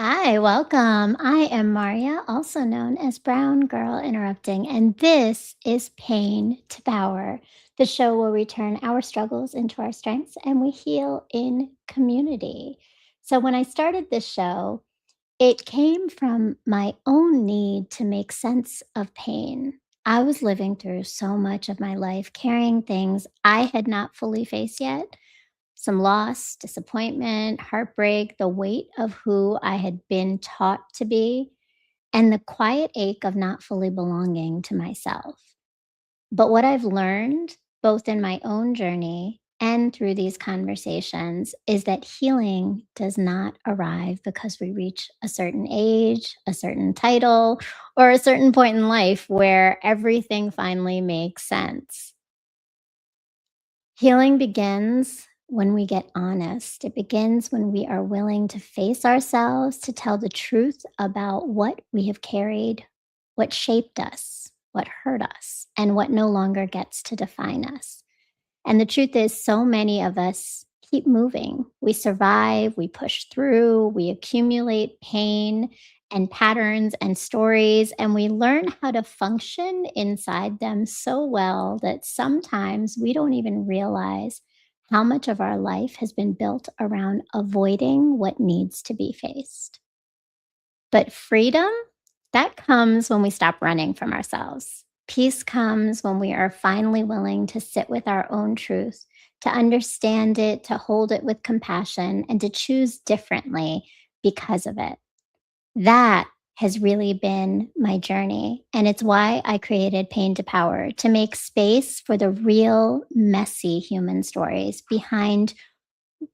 Hi, welcome. I am Marya, also known as Brown Girl Interrupting, and this is Pain to Power, the show where we turn our struggles into our strengths and we heal in community. So, when I started this show, it came from my own need to make sense of pain. I was living through so much of my life carrying things I had not fully faced yet, some loss, disappointment, heartbreak, the weight of who I had been taught to be, and the quiet ache of not fully belonging to myself. But what I've learned, both in my own journey and through these conversations, is that healing does not arrive because we reach a certain age, a certain title, or a certain point in life where everything finally makes sense. Healing begins when we get honest. It begins when we are willing to face ourselves, to tell the truth about what we have carried, what shaped us, what hurt us, and what no longer gets to define us. And the truth is, so many of us keep moving. We survive, we push through, we accumulate pain and patterns and stories, and we learn how to function inside them so well that sometimes we don't even realize how much of our life has been built around avoiding what needs to be faced. But freedom, that comes when we stop running from ourselves. Peace comes when we are finally willing to sit with our own truth, to understand it, to hold it with compassion, and to choose differently because of it. That has really been my journey. And it's why I created Pain to Power, to make space for the real, messy human stories behind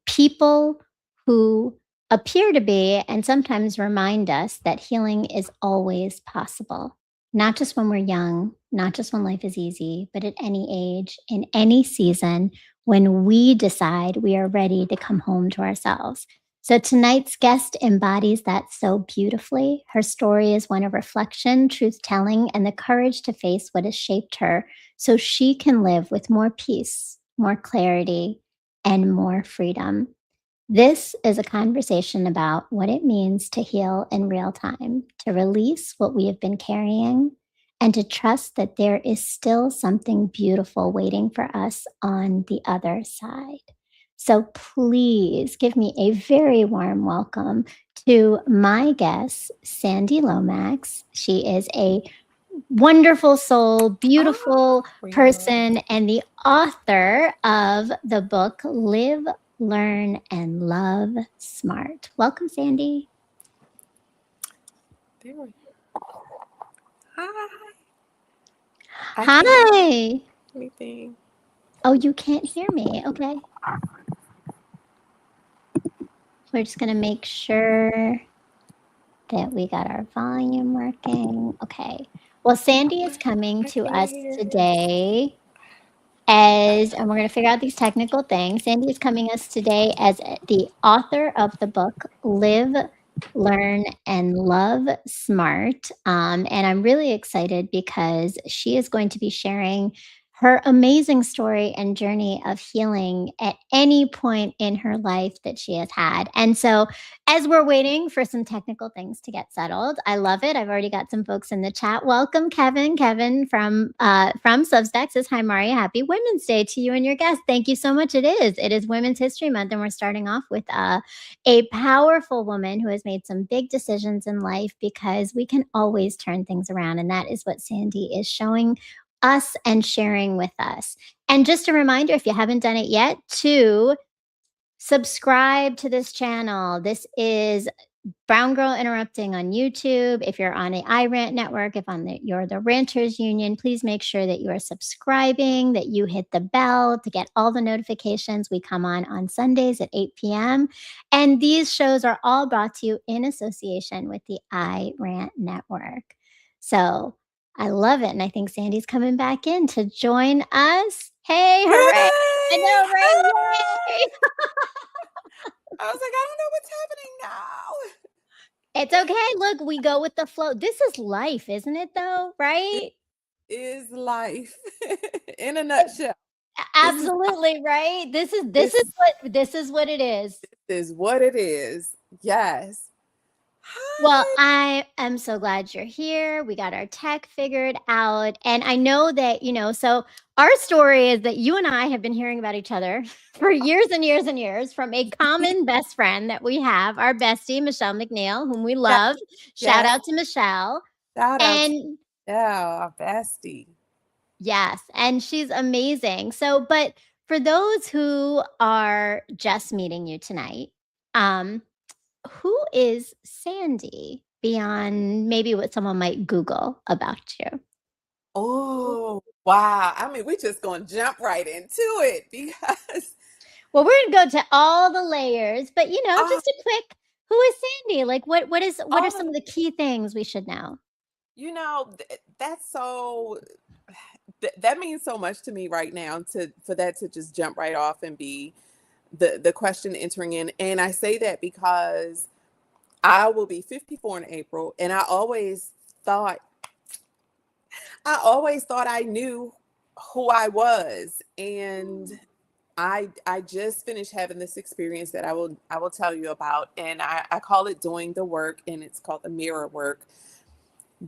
people who appear to be and sometimes remind us that healing is always possible, not just when we're young, not just when life is easy, but at any age, in any season, when we decide we are ready to come home to ourselves. So tonight's guest embodies that so beautifully. Her story is one of reflection, truth telling, and the courage to face what has shaped her so she can live with more peace, more clarity, and more freedom. This is a conversation about what it means to heal in real time, to release what we have been carrying, and to trust that there is still something beautiful waiting for us on the other side. So please give me a very warm welcome to my guest, Sandye Lomax. She is a wonderful soul, beautiful Real. person, and the author of the book Live, Learn, and Love Smart. Welcome, Sandy. There we Hi. I can't hear Hi. anything. Oh, you can't hear me. Okay. We're just going to make sure that we got our volume working. Okay. Well, Sandy is coming I to can't us hear this. today as, and we're going to figure out these technical things. Sandy is coming us today as the author of the book Live, Learn, and Love Smart. And I'm really excited because she is going to be sharing her amazing story and journey of healing at any point in her life that she has had. And so, as we're waiting for some technical things to get settled, I love it. I've already got some folks in the chat. Welcome, Kevin. Kevin from Substack says, "Hi, Maria. Happy Women's Day to you and your guest. Thank you so much. It is. It is Women's History Month, and we're starting off with a powerful woman who has made some big decisions in life because we can always turn things around, and that is what Sandy is showing us and sharing with us. And just a reminder, if you haven't done it yet, to subscribe to this channel. This is Brown Girl Interrupting on YouTube. If you're on the iRant network, if you're the Ranters Union, please make sure that you are subscribing, that you hit the bell to get all the notifications. We come on Sundays at 8 p.m. And these shows are all brought to you in association with the iRant network. So I love it. And I think Sandy's coming back in to join us. Hey, hooray! I Yay! know, right? Yay! I was like, I don't know what's happening now. It's okay. Look, we go with the flow. This is life, isn't it though? This Right? is life in a It, nutshell. This is absolutely, right? This is this this is what this is what it is. is what it is. Yes. Well, Hi. I am so glad you're here. We got our tech figured out. And I know that, so our story is that you and I have been hearing about each other for years and years and years from a common best friend that we have, our bestie, Michelle McNeil, whom we Yes, love. Shout yes. out to Michelle. Shout out to And our bestie. yes, and she's amazing. So, but for those who are just meeting you tonight, um, who is Sandy beyond maybe what someone might Google about you? Oh, wow. I mean, we just gonna jump right into it because Well, we're gonna go to all the layers, but oh, just a quick, who is Sandy? Like what are some oh, of the key things we should know? that's so that means so much to me right now to for that to just jump right off and be the question entering in. And I say that because I will be 54 in April, and thought I always thought I knew who I was. And I just finished having this experience that I will tell you about, and I call it doing the work, and it's called the mirror work.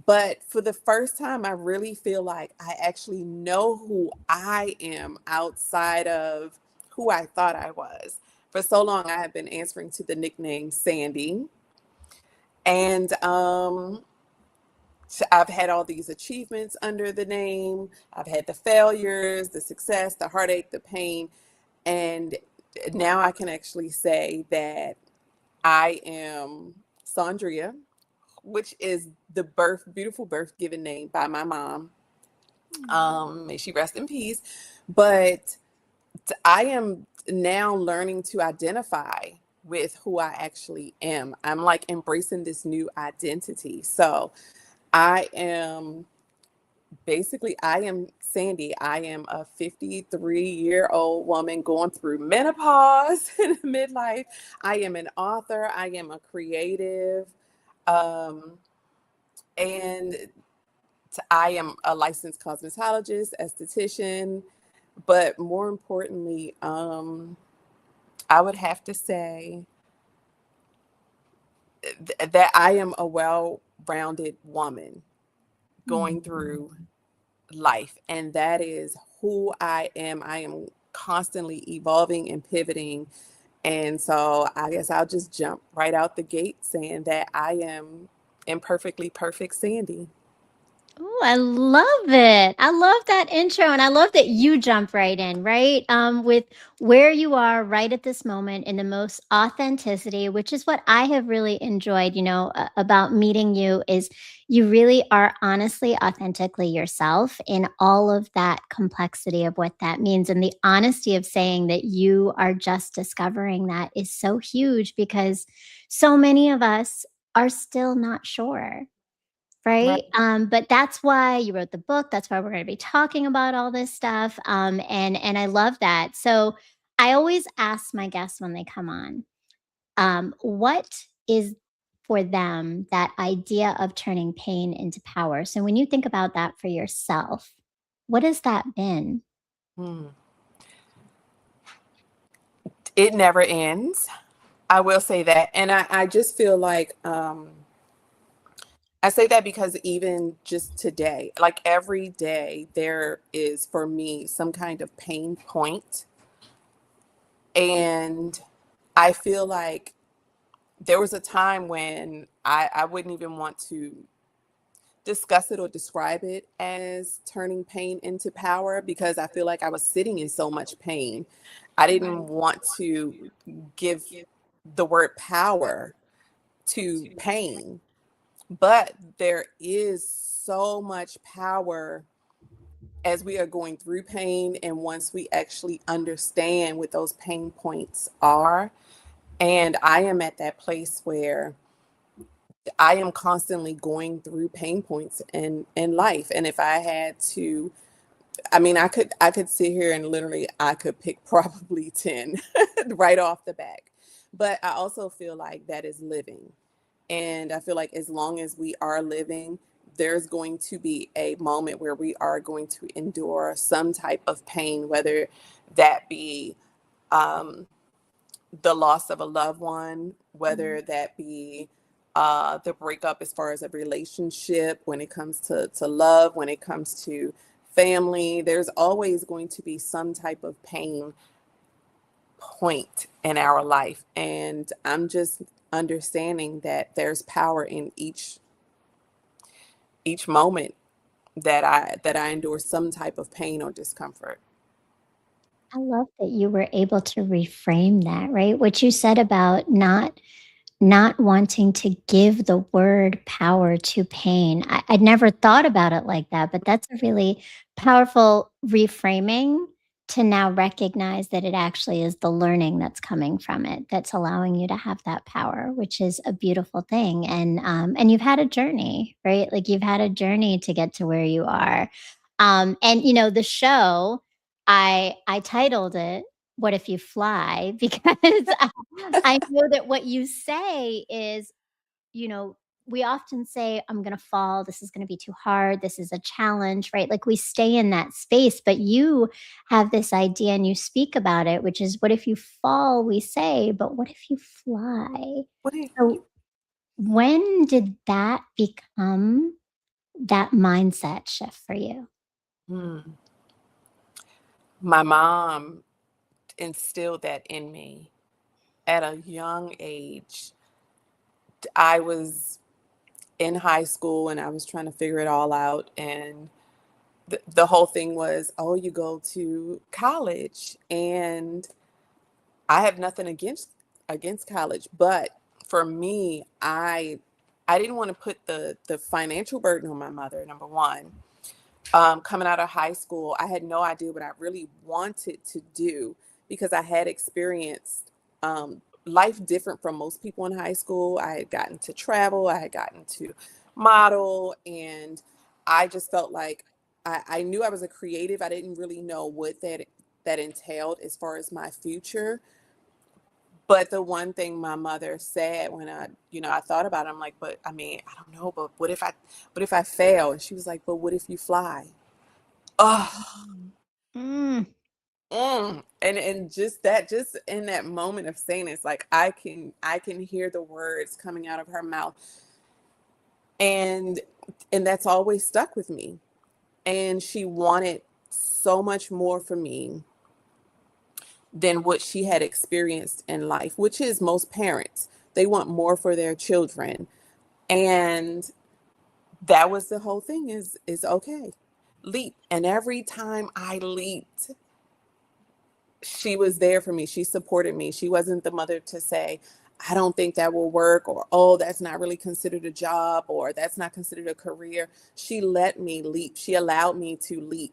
But for the first time, I really feel like I actually know who I am outside of who I thought I was. For so long, I have been answering to the nickname Sandy, and so I've had all these achievements under the name. I've had the failures, the success, the heartache, the pain. And now I can actually say that I am Sandria, which is the beautiful birth given name by my mom. May she rest in peace. But I am now learning to identify with who I actually am. I'm like embracing this new identity. So I am Sandy. I am a 53-year-old woman going through menopause and midlife. I am an author. I am a creative. Um, and I am a licensed cosmetologist, esthetician. But more importantly, I would have to say that I am a well rounded woman going Mhm. through life, and that is who I am. I am constantly evolving and pivoting, and so I guess I'll just jump right out the gate saying that I am imperfectly perfect Sandy. Oh, I love it. I love that intro, and I love that you jump right in, right? With where you are right at this moment in the most authenticity, which is what I have really enjoyed, about meeting you is you really are honestly, authentically yourself in all of that complexity of what that means. And the honesty of saying that you are just discovering that is so huge because so many of us are still not sure. Right. Right? But that's why you wrote the book, that's why we're gonna be talking about all this stuff, and I love that. So, I always ask my guests when they come on, what is for them that idea of turning pain into power? So, when you think about that for yourself, what has that been? Hmm. It never ends. I will say that. And I just feel like I say that because even just today, like every day, there is for me some kind of pain point. And I feel like there was a time when I wouldn't even want to discuss it or describe it as turning pain into power because I feel like I was sitting in so much pain. I didn't want to give the word power to pain, but there is so much power as we are going through pain and once we actually understand what those pain points are. And I am at that place where I am constantly going through pain points in life. And if I had to, I mean, I could sit here and literally I could pick probably 10 right off the back. But I also feel like that is living. And I feel like as long as we are living, there's going to be a moment where we are going to endure some type of pain, whether that be um, the loss of a loved one, Mhm. whether that be the breakup as far as a relationship, when it comes to love, when it comes to family, there's always going to be some type of pain point in our life. And I'm just understanding that there's power in each moment that I endure some type of pain or discomfort. I love that you were able to reframe that, right? What you said about not wanting to give the word power to pain. I'd never thought about it like that, but that's a really powerful reframing to now recognize that it actually is the learning that's coming from it that's allowing you to have that power, which is a beautiful thing. And you've had a journey, right? Like you've had a journey to get to where you are. And you know, the show, I titled it "What If You Fly" because I know that what you say is, you know, we often say, I'm going to fall. This is going to be too hard. This is a challenge, right? Like we stay in that space, but you have this idea and you speak about it, which is what if you fall, we say, but what if you fly? What do you, So when did that become that mindset shift for you? hmm. My mom instilled that in me at a young age. I was in high school and I was trying to figure it all out. And the whole thing was, oh, you go to college. And I have nothing against college, but for me, I didn't want to put the financial burden on my mother, number one. Coming out of high school, I had no idea what I really wanted to do because I had experienced life different from most people in high school. I had gotten to travel, I had gotten to model, and I just felt like I knew I was a creative. I didn't really know what that entailed as far as my future. But the one thing my mother said when I thought about it, I'm like, but I mean, I don't know, but what if I fail? And she was like, but what if you fly? Oh, Mm. Mm. and just in that moment of saying it, it's like I can hear the words coming out of her mouth, and that's always stuck with me. And she wanted so much more for me than what she had experienced in life, which is most parents. They want more for their children. And that was the whole thing is okay. Leap. And every time I leaped, she was there for me. She supported me. She wasn't the mother to say, I don't think that will work, or oh, that's not really considered a job, or that's not considered a career. She let me leap. She allowed me to leap,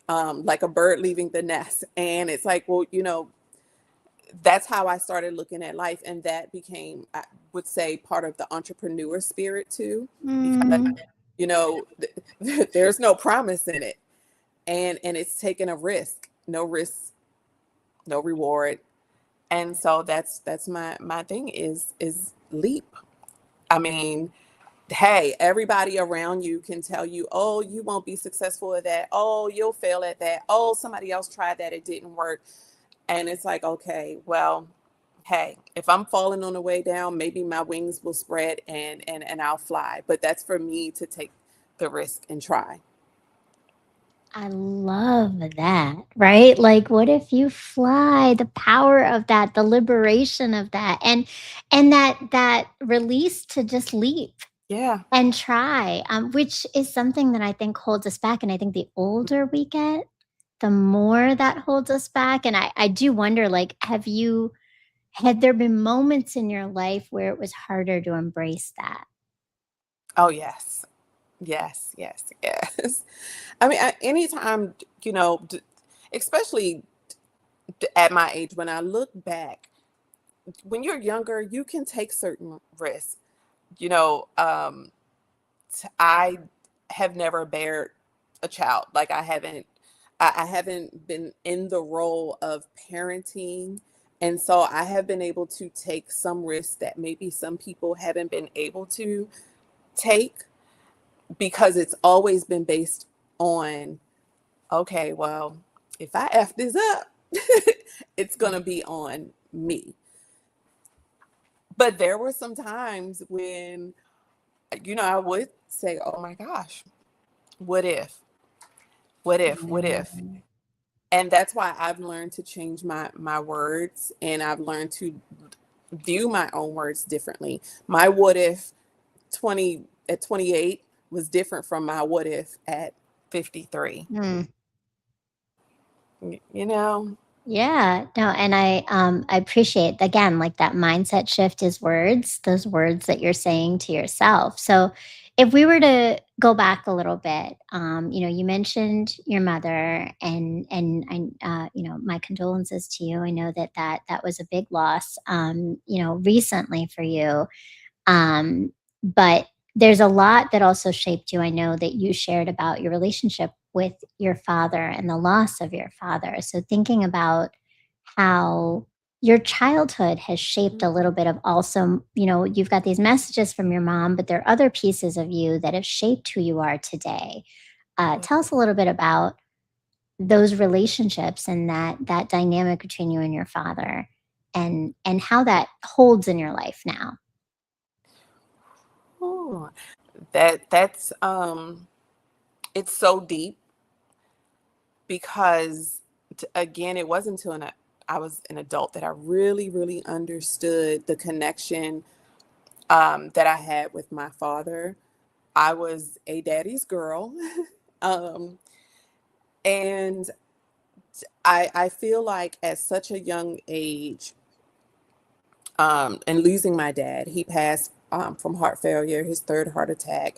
like a bird leaving the nest. And it's like, well, that's how I started looking at life. And that became, I would say, part of the entrepreneur spirit too, because, Mm. there's no promise in it. And it's taking a risk, no reward. And so that's my thing is leap. I mean, hey, everybody around you can tell you, oh, you won't be successful at that. Oh, you'll fail at that. Oh, somebody else tried that, it didn't work. And it's like, okay, well, hey, if I'm falling on the way down, maybe my wings will spread and I'll fly. But that's for me to take the risk and try. I love that, right? Like, what if you fly? The power of that, the liberation of that, and that release to just leap Yeah. and try, which is something that I think holds us back. And I think the older we get, the more that holds us back. And I do wonder, like, had there been moments in your life where it was harder to embrace that? Oh, yes. Yes, yes, yes. I mean, anytime, especially at my age, when I look back, when you're younger, you can take certain risks. You know, I have never bared a child. Like I haven't been in the role of parenting. And so I have been able to take some risks that maybe some people haven't been able to take because it's always been based on, okay, well, if I F this up, it's going to be on me. But there were some times when, I would say, oh my gosh, what if, what if? Mm. And that's why I've learned to change my words, and I've learned to view my own words differently. My what if 20 at 28 was different from my what if at 53. Mm. You know? Yeah, no, and I appreciate again like that mindset shift is words, those words that you're saying to yourself. So if we were to go back a little bit, you mentioned your mother and my condolences to you. I know that was a big loss, recently for you. But there's a lot that also shaped you. I know that you shared about your relationship with your father and the loss of your father. So thinking about how your childhood has shaped a little bit of also, you've got these messages from your mom, but there are other pieces of you that have shaped who you are today. Tell us a little bit about those relationships and that dynamic between you and your father and how that holds in your life now. Ooh, that's it's so deep because again, it wasn't until I was an adult that I really, really understood the connection that I had with my father. I was a daddy's girl. um, and I feel like at such a young age, and losing my dad, he passed from heart failure, his third heart attack.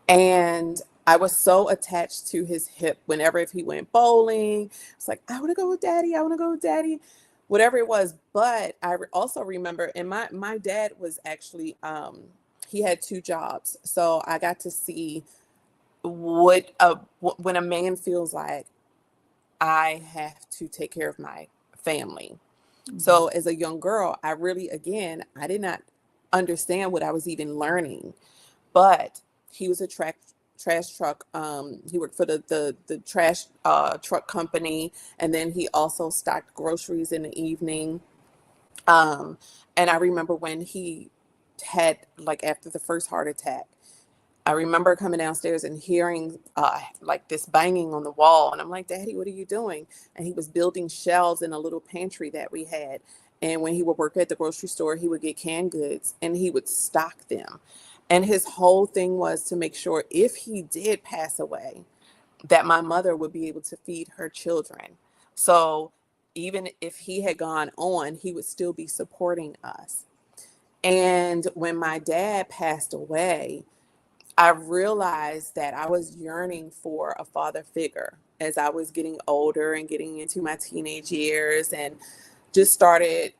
And I was so attached to his hip whenever if he went bowling. It's like, I want to go with daddy. I want to go with daddy, whatever it was. But also remember, and my dad was actually, he had two jobs. So I got to see when a man feels like I have to take care of my family. Mhm. So as a young girl, I really, again, I did not understand what I was even learning. But he was a trash truck. He worked for the trash truck company, and then he also stocked groceries in the evening. Um, and I remember when he had, like, after the first heart attack, I remember coming downstairs and hearing like this banging on the wall. And I'm like, Daddy, what are you doing? And he was building shelves in a little pantry that we had. And when he would work at the grocery store, he would get canned goods and he would stock them. And his whole thing was to make sure if he did pass away, that my mother would be able to feed her children. So even if he had gone on, he would still be supporting us. And when my dad passed away, I realized that I was yearning for a father figure as I was getting older and getting into my teenage years and just started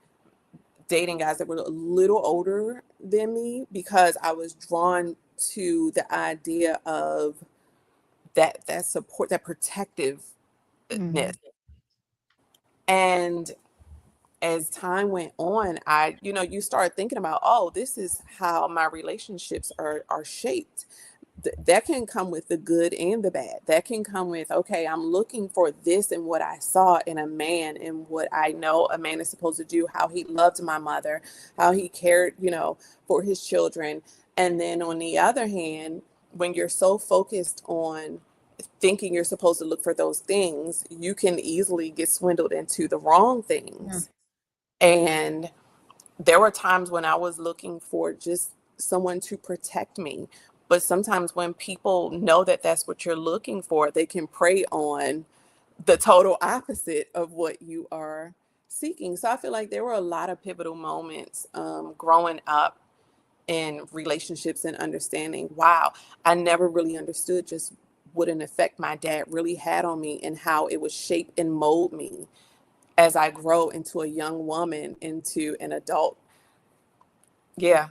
dating guys that were a little older than me because I was drawn to the idea of that support, that protectiveness. Mhm. And as time went on, you start thinking about, oh, this is how my relationships are shaped. That can come with the good and the bad. That can come with, okay, I'm looking for this and what I saw in a man and what I know a man is supposed to do, how he loved my mother, how he cared, for his children. And then on the other hand, when you're so focused on thinking you're supposed to look for those things, you can easily get swindled into the wrong Yeah. things. And there were times when I was looking for just someone to protect me. But sometimes when people know that that's what you're looking for, they can prey on the total opposite of what you are seeking. So I feel like there were a lot of pivotal moments growing up in relationships and understanding, wow, I never really understood just what an effect my dad really had on me and how it would shape and mold me as I grow into a young woman, into an adult. Yeah.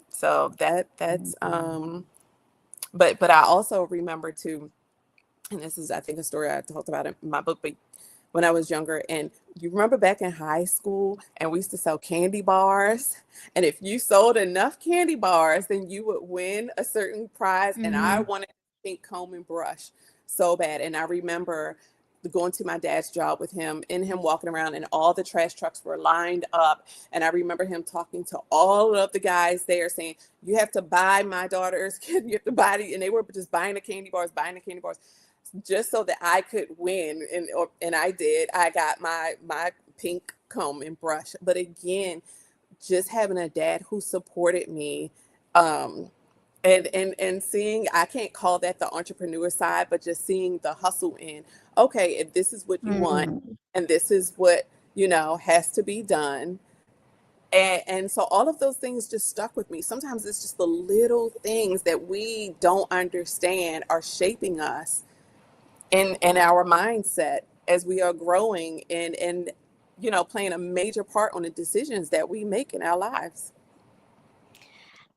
So that's Mhm. but I also remember too, and this is I think a story I talked about in my book, but when I was younger, and you remember back in high school and we used to sell candy bars, and if you sold enough candy bars, then you would win a certain prize. And I Mhm. wanted a pink comb and brush so bad. And I remember going to my dad's job with him, and him walking around, and all the trash trucks were lined up. And I remember him talking to all of the guys there saying, you have to buy my daughter's kid, you have to buy the, and they were just buying the candy bars just so that I could win. And I did. I got my pink comb and brush. But again, just having a dad who supported me, um, and seeing, I can't call that the entrepreneur side, but just seeing the hustle in, okay, if this is what you want Mm. and this is what, has to be done. And so all of those things just stuck with me. Sometimes it's just the little things that we don't understand are shaping us in our mindset as we are growing, and playing a major part on the decisions that we make in our lives.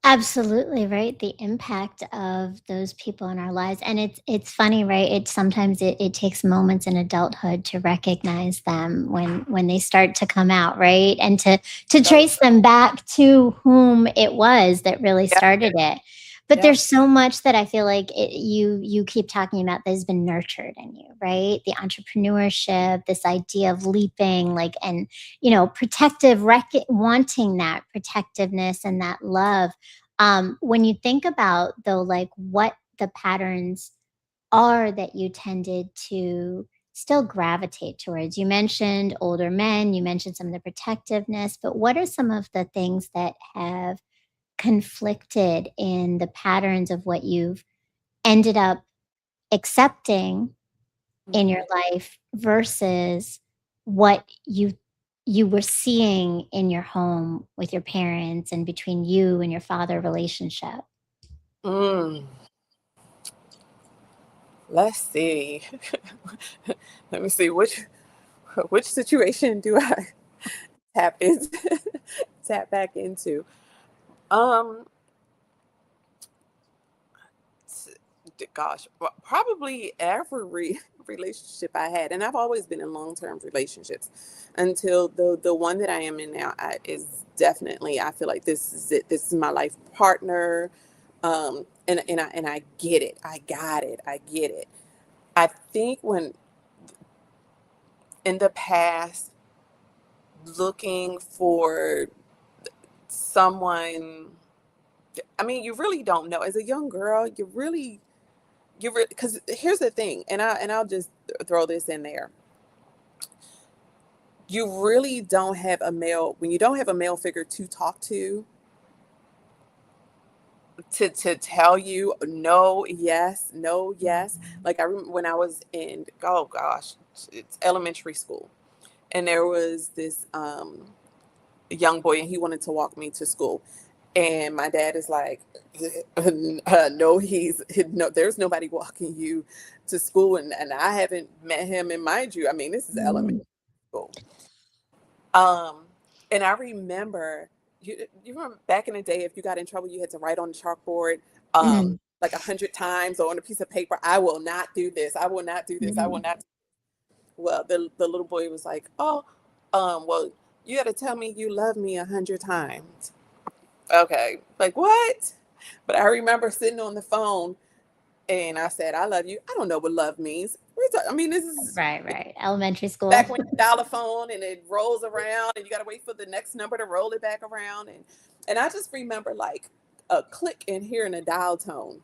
Absolutely, right? The impact of those people in our lives. And it's funny, right? It sometimes it takes moments in adulthood to recognize them when they start to come out, right? And to So trace them back to whom it was that really yeah, started it. But yeah. there's so much that I feel like you keep talking about that has been nurtured in you, right? The entrepreneurship, this idea of leaping, like, and protective, wanting that protectiveness and that love. When you think about, though, like what the patterns are that you tended to still gravitate towards, you mentioned older men, you mentioned some of the protectiveness, but what are some of the things that have conflicted in the patterns of what you've ended up accepting in your Mhm. life versus what you were seeing in your home with your parents and between you and your father relationship? Mm, let's see. Let me see which situation do I tap in tap back into. Um, Gosh, probably every relationship I had, and I've always been in long-term relationships until the one that I am in now, is definitely, I feel like this is it. This is my life partner. And I get it. I got it. I get it. I think when in the past, looking for someone, I mean, you really don't know. As a young girl, because here's the thing, and I'll just throw this in there. You really don't have a male when you don't have a male figure to talk to tell you no, yes, no, yes. Like I remember when I was in, oh gosh, it's elementary school, and there was this young boy, and he wanted to walk me to school. And my dad is like, no, no, there's nobody walking you to school. And I haven't met him. And mind you, I mean, this is elementary Mm, school. Um, and I remember, you remember back in the day, if you got in trouble, you had to write on the chalkboard, mm, like 100 times or on a piece of paper, I will not do this. I will not do this. I will mm. not. Well, the little boy was like, oh, well, you got to tell me you love me 100 times. Okay. Like what? But I remember sitting on the phone and I said, I love you. I don't know what love means. I mean, this is Right, right. Elementary school. back when you dial a phone and it rolls around and you got to wait for the next number to roll it back around. And I just remember like a click in hearing a dial tone.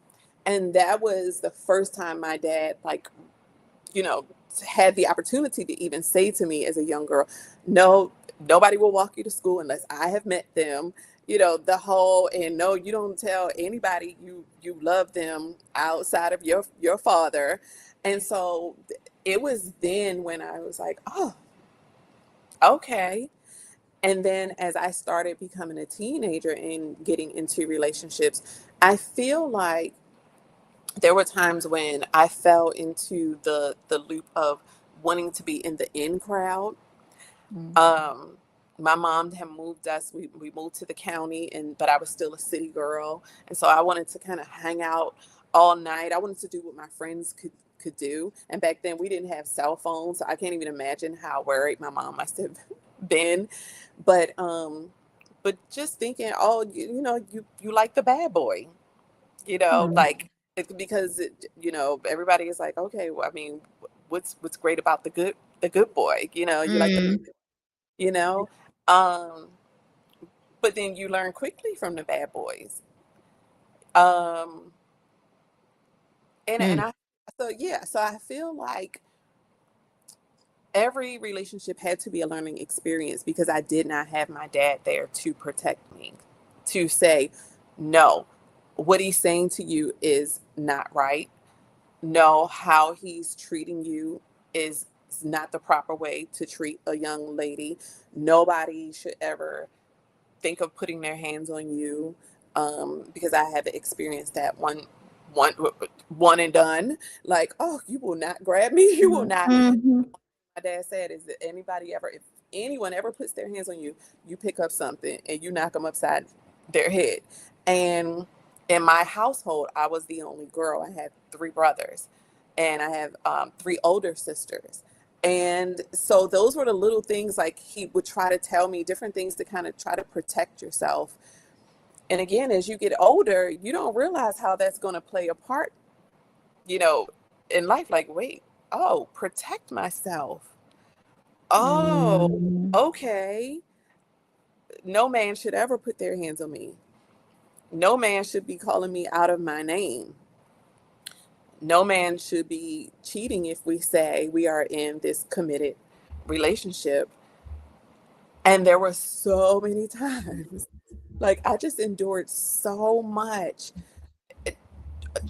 And that was the first time my dad, like, you know, had the opportunity to even say to me as a young girl, no, nobody will walk you to school unless I have met them. The whole, and no, you don't tell anybody you love them outside of your father. And so it was then when I was like, oh, okay. And then as I started becoming a teenager and getting into relationships, I feel like there were times when I fell into the loop of wanting to be in the in crowd. Mm, Um, my mom had moved us. We moved to the county, but I was still a city girl, and so I wanted to kind of hang out all night. I wanted to do what my friends could do. And back then, we didn't have cell phones, so I can't even imagine how worried my mom must have been. But just thinking, oh, you like the bad boy, mm, like because everybody is like, okay, well, I mean, what's great about the good boy, you like the, Mm, you know, um, but then you learn quickly from the bad boys. Um, and mm, I so yeah, so I feel like every relationship had to be a learning experience because I did not have my dad there to protect me, to say, no, what he's saying to you is not right. No, how he's treating you is not the proper way to treat a young lady. Nobody should ever think of putting their hands on you, because I have experienced that one, one and done. Like, oh, you will not grab me. You will mm, not. mhm, My dad said is that if anyone ever puts their hands on you, you pick up something and you knock them upside their head. And in my household, I was the only girl. I had three brothers, and I have three older sisters. And so those were the little things, like he would try to tell me different things to kind of try to protect yourself. And again, as you get older, you don't realize how that's going to play a part, you know, in life. Like, wait, oh, protect myself. Oh, mm, okay. No man should ever put their hands on me. No man should be calling me out of my name. No man should be cheating if we say we are in this committed relationship. And there were so many times, like, I just endured so much, eh,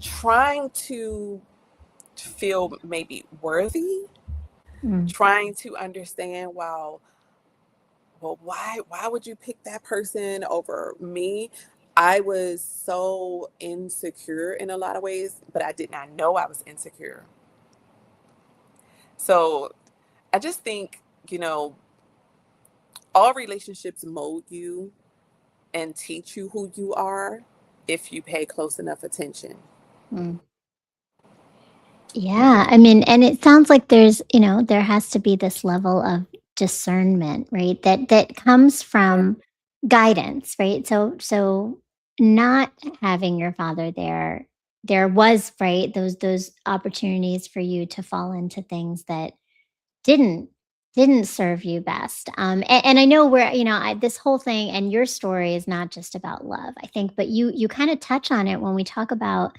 trying to feel maybe worthy, mm, trying to understand, well, why would you pick that person over me? I was so insecure in a lot of ways, but I did not know I was insecure. So I just think, all relationships mold you and teach you who you are if you pay close enough attention. mm. Yeah, I mean, and it sounds like there has to be this level of discernment, right? That comes Yeah. from guidance, right? So not having your father there was, right, those opportunities for you to fall into things that didn't didn't serve you best. And I know where, this whole thing and your story is not just about love, I think, but you kind of touch on it when we talk about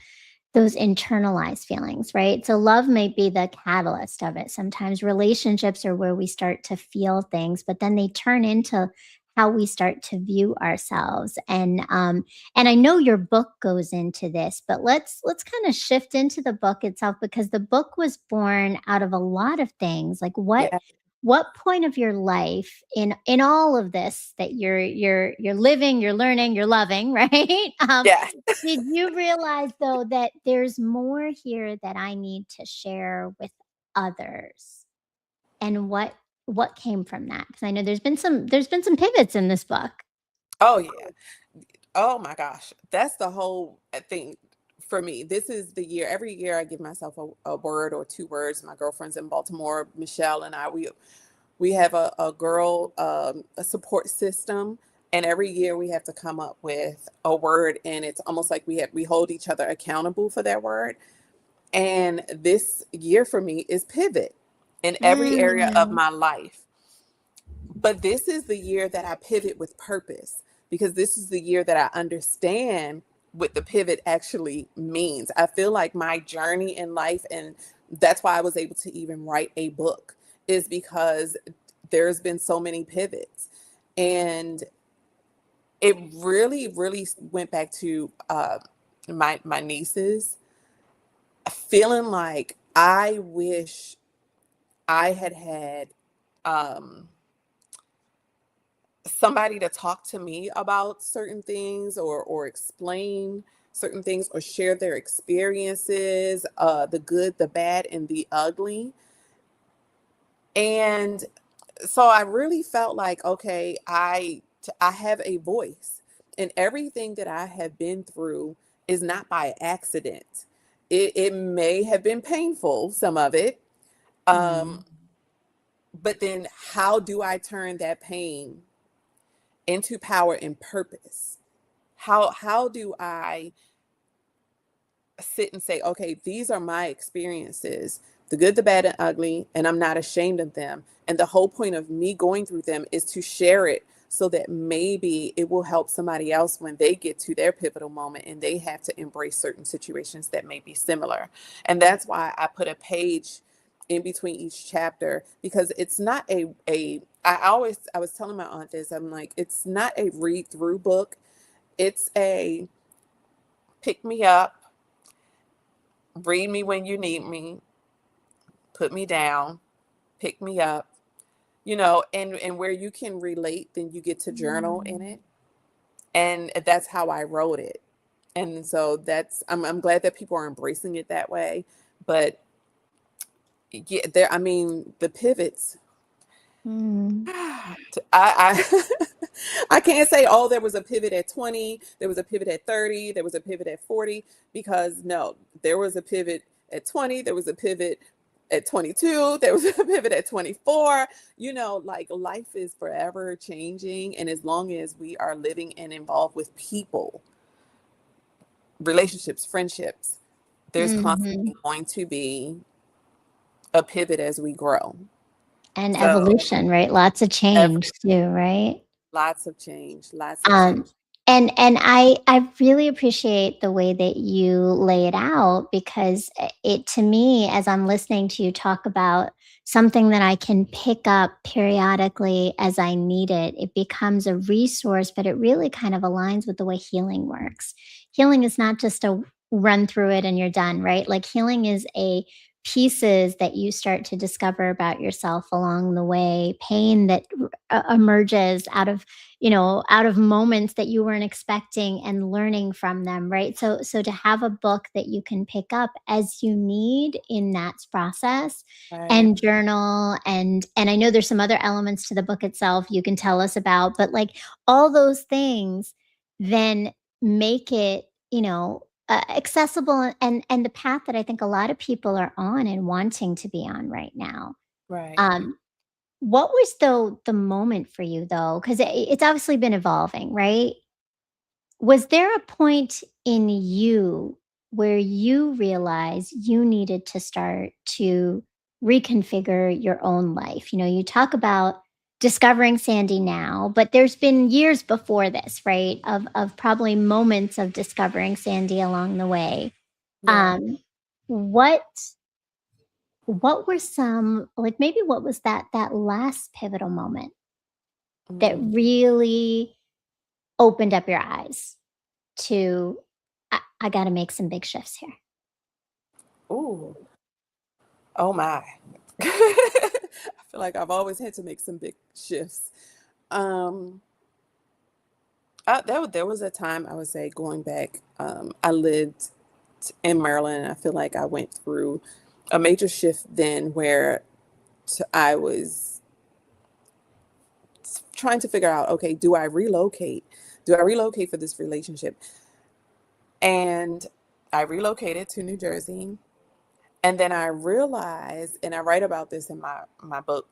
those internalized feelings, right? So love might be the catalyst of it. Sometimes relationships are where we start to feel things, but then they turn into how we start to view ourselves. And I know your book goes into this, but let's kind of shift into the book itself because the book was born out of a lot of things. Like Yeah. what point of your life in all of this that you're living, you're learning, you're loving, right? Yeah. Did you realize though that there's more here that I need to share with others? And what came from that? Because I know there's been some pivots in this book. Oh, yeah. Oh my gosh. That's the whole thing for me. This is the year. Every year I give myself a word or two words. My girlfriends in Baltimore, Michelle and I, we have a girl, a support system. And every year we have to come up with a word, and it's almost like we hold each other accountable for that word. And this year for me is pivot in every area of Mm, my life. But this is the year that I pivot with purpose, because this is the year that I understand what the pivot actually means. I feel like my journey in life, and that's why I was able to even write a book, is because there's been so many pivots. And it really, really went back to my nieces, feeling like I wish I had um, somebody to talk to me about certain things, or explain certain things, or share their experiences, the good, the bad, and the ugly. And so I really felt like, okay, I have a voice, and everything that I have been through is not by accident. It may have been painful, some of it, mm, um, but then how do I turn that pain into power and purpose? How do I sit and say, okay, these are my experiences, the good, the bad, and ugly, and I'm not ashamed of them. And the whole point of me going through them is to share it so that maybe it will help somebody else when they get to their pivotal moment and they have to embrace certain situations that may be similar. And that's why I put a page in between each chapter, because it's not I was telling my aunt this, I'm like, it's not a read through book. It's a pick me up, read me when you need me, put me down, pick me up, and where you can relate, then you get to journal in Mm. it. And that's how I wrote it. And so I'm glad that people are embracing it that way. But yeah, I mean, the pivots, Mm. I I can't say, oh, there was a pivot at 20, there was a pivot at 30, there was a pivot at 40, because no, there was a pivot at 20, there was a pivot at 22, there was a pivot at 24. Like, life is forever changing, and as long as we are living and involved with people, relationships, friendships, there's Mhm. constantly going to be a pivot as we grow. And So, evolution, right? Lots of change every too, right? lots of change, lots of change. Um, and I really appreciate the way that you lay it out because it to me, as I'm listening to you talk about something that I can pick up periodically as I need it, it becomes a resource, but it really kind of aligns with the way healing works. Healing is not just a run through it and you're done, right? Like healing is a pieces that you start to discover about yourself along the way, pain that emerges out of moments that you weren't expecting and learning from them, right? So to have a book that you can pick up as you need in that process Right, and journal and I know there's some other elements to the book itself you can tell us about, but like all those things then make it, accessible and the path that I think a lot of people are on and wanting to be on right now. right. Um, what was the moment for you though? Because it's obviously been evolving, right? Was there a point in you where you realized you needed to start to reconfigure your own life? You talk about discovering Sandy now, but there's been years before this, right? Of probably moments of discovering Sandy along the way. Yeah. Um, what what were some like maybe what was that last pivotal moment that Mm. really opened up your eyes to, I gotta make some big shifts here. Ooh. Oh my. I feel like I've always had to make some big shifts. Um, there was a time, I would say, going back. I lived in Maryland, and I feel like I went through a major shift then, where I was trying to figure out, okay, do I relocate? Do I relocate for this relationship? And I relocated to New Jersey. And then I realized, and I write about this in my book,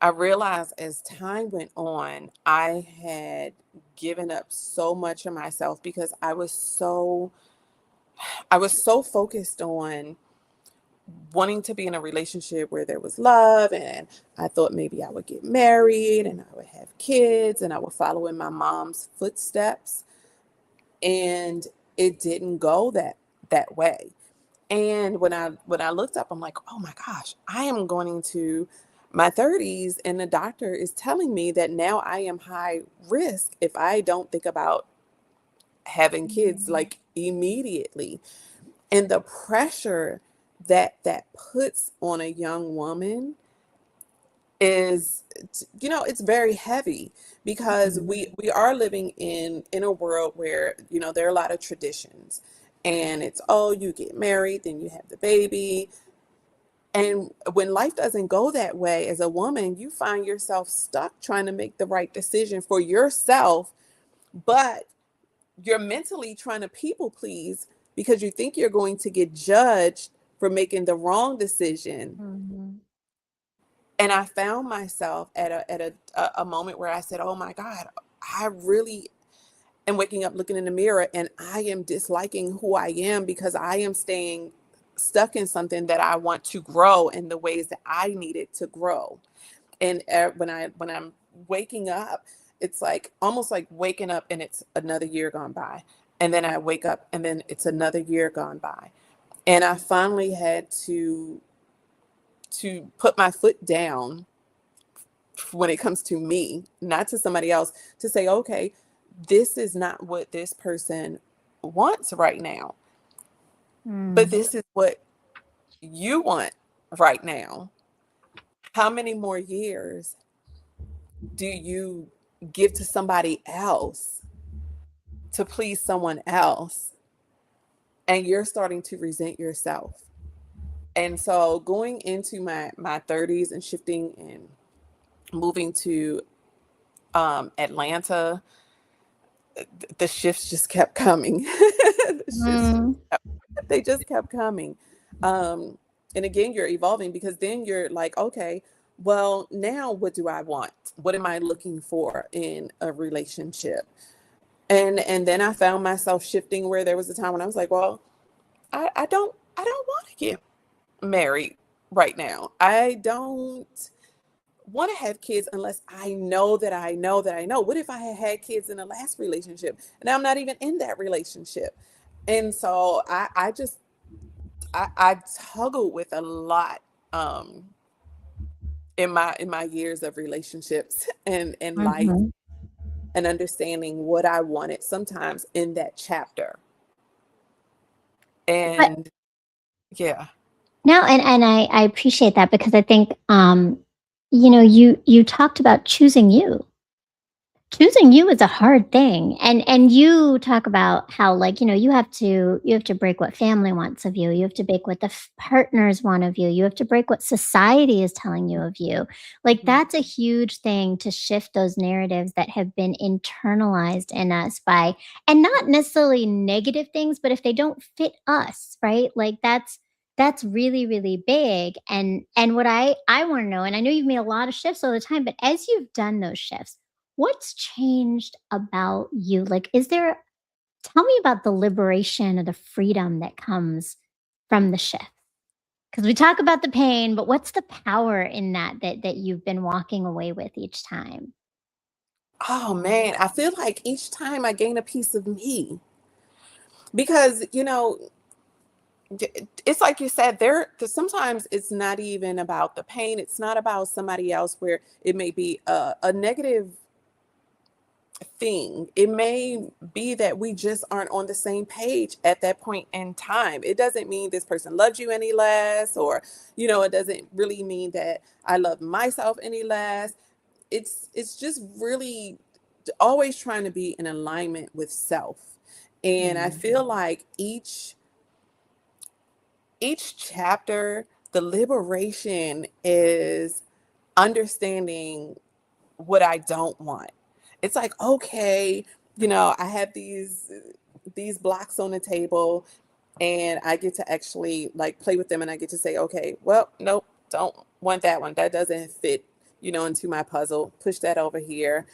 I realized as time went on, I had given up so much of myself because I was so focused on wanting to be in a relationship where there was love, and I thought maybe I would get married and I would have kids and I would follow in my mom's footsteps. And it didn't go that way. And when I looked up, I'm like, oh my gosh, I am going into my 30s, and the doctor is telling me that now I am high risk if I don't think about having kids Mhm. like immediately. And the pressure that puts on a young woman is, it's very heavy, because Mhm. we are living in a world where, there are a lot of traditions, and it's, oh, you get married, then you have the baby. And when life doesn't go that way, as a woman, you find yourself stuck trying to make the right decision for yourself, but you're mentally trying to people please because you think you're going to get judged for making the wrong decision. Mhm. And I found myself at a moment where I said, "Oh my God, I really am waking up, looking in the mirror, and I am disliking who I am because I am staying stuck in something that I want to grow in the ways that I need it to grow. And when I'm waking up, it's like almost like waking up and it's another year gone by. And then I wake up and then it's another year gone by. And I finally had to put my foot down when it comes to me, not to somebody else, to say, okay, this is not what this person wants right now, but Mm. this is what you want right now. How many more years do you give to somebody else to please someone else? And you're starting to resent yourself. And so going into my 30s and shifting and moving to Atlanta, the shifts just kept coming. The shifts just Mm. kept, they just kept coming. Um, and again, you're evolving because then you're like, okay, well, now what do I want? What am I looking for in a relationship? And then I found myself shifting where there was a time when I was like, well, I don't want to get married right now. I don't want to have kids unless I know that I know that I know. What if I had kids in the last relationship and I'm not even in that relationship? And so I toggled with a lot um in my years of relationships and life Mhm. and understanding what I wanted sometimes in that chapter. But And yeah. no, and I appreciate that because I think, you talked about choosing you. Choosing you is a hard thing, and you talk about how, like, you have to break what family wants of you. You have to break what the partners want of you. You have to break what society is telling you of you. Like, Mhm. that's a huge thing to shift those narratives that have been internalized in us by, and not necessarily negative things, but if they don't fit us, right? Like, that's really, really big. And what I want to know, and I know you've made a lot of shifts all the time, but as you've done those shifts, what's changed about you? Like, tell me about the liberation or the freedom that comes from the shift. Because we talk about the pain, but what's the power in that you've been walking away with each time? Oh man, I feel like each time I gain a piece of me because it's like you said there sometimes it's not even about the pain, it's not about somebody else where it may be a negative thing. It may be that we just aren't on the same page at that point in time. It doesn't mean this person loves you any less, or it doesn't really mean that I love myself any less. It's just really always trying to be in alignment with self. And I Mm. feel like each chapter, the liberation is understanding what I don't want. It's like, okay, I have these blocks on the table and I get to actually like play with them and I get to say, okay, well, nope, don't want that one. That doesn't fit, into my puzzle. Push that over here.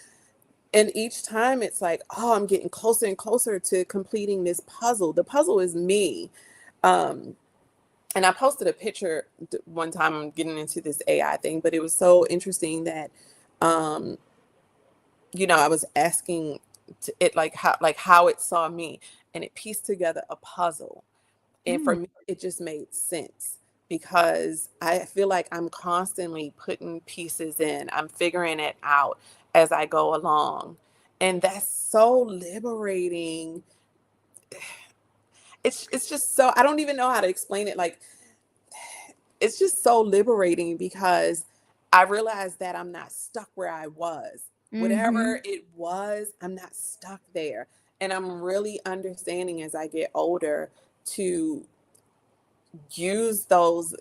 And each time it's like, oh, I'm getting closer and closer to completing this puzzle. The puzzle is me. Um, and I posted a picture one time. I'm getting into this AI thing, but it was so interesting that, um, I was asking it like how it saw me, and it pieced together a puzzle. And for Mm. me, it just made sense because I feel like I'm constantly putting pieces in. I'm figuring it out as I go along, and that's so liberating. It's just so I don't even know how to explain it. Like it's just so liberating because I realized that I'm not stuck where I was. Whatever Mhm. it was, I'm not stuck there. And I'm really understanding as I get older to use those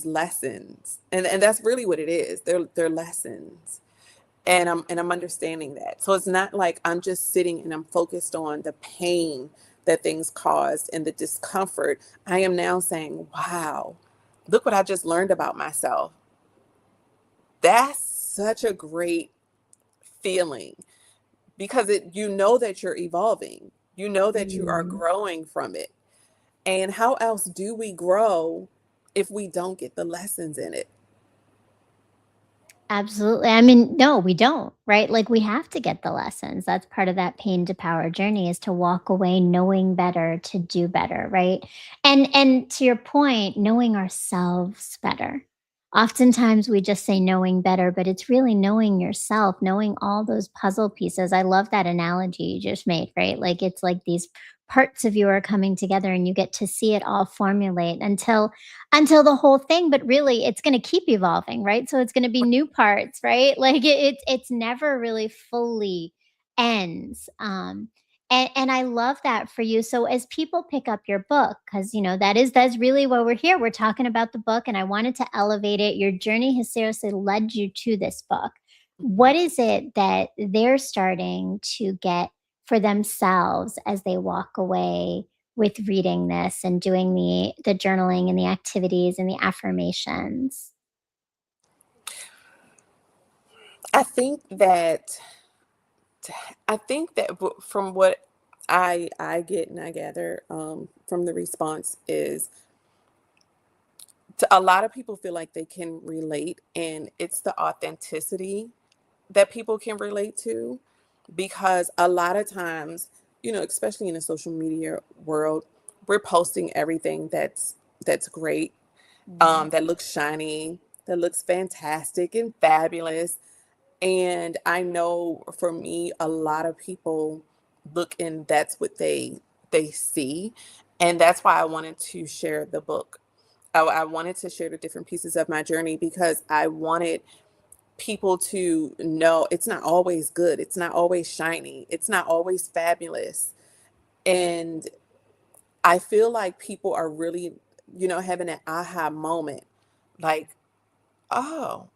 lessons. And that's really what it is. They're lessons. And I'm understanding that. So it's not like I'm just sitting and I'm focused on the pain that things caused and the discomfort. I am now saying, wow, look what I just learned about myself. That's such a great feeling because that you're evolving. You know that you are Mm. growing from it. And how else do we grow if we don't get the lessons in it? Absolutely. I mean, no, we don't, right? Like, we have to get the lessons. That's part of that pain to power journey, is to walk away knowing better, to do better, right? And to your point, knowing ourselves better. Oftentimes we just say knowing better, but it's really knowing yourself, knowing all those puzzle pieces. I love that analogy you just made, right? Like, it's like these parts of you are coming together and you get to see it all formulate until the whole thing, but really it's gonna keep evolving, right? So it's gonna be new parts, right? Like, it's never really fully ends, and I love that for you. So as people pick up your book, because that's really why we're here. We're talking about the book, and I wanted to elevate it. Your journey has seriously led you to this book. Mhm. What is it that they're starting to get for themselves as they walk away with reading this and doing the journaling and the activities and the affirmations? I think that from what I get and I gather from the response is, a lot of people feel like they can relate, and it's the authenticity that people can relate to, because a lot of times, especially in the social media world, we're posting everything that's great, Mhm. that looks shiny, that looks fantastic and fabulous. And I know for me, a lot of people look and that's what they see. And that's why I wanted to share the book. I wanted to share the different pieces of my journey, because I wanted people to know it's not always good. It's not always shiny. It's not always fabulous. And I feel like people are really, having an aha moment, like, oh,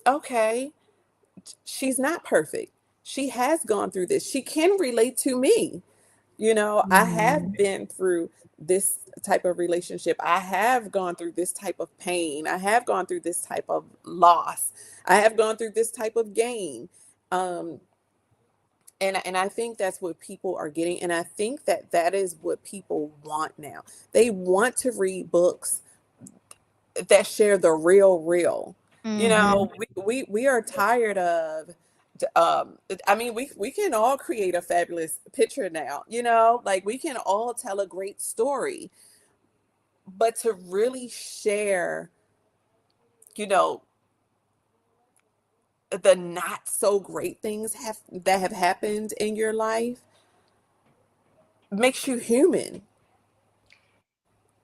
okay, she's not perfect. She has gone through this. She can relate to me. I have Mm. been through this type of relationship. I have gone through this type of pain. I have gone through this type of loss. I have gone through this type of gain. Um, and I think that's what people are getting. And I think that that is what people want now. They want to read books that share the real. Mhm. We are tired of I mean, we can all create a fabulous picture now, like we can all tell a great story, but to really share, you know, the not so great things that have happened in your life makes you human.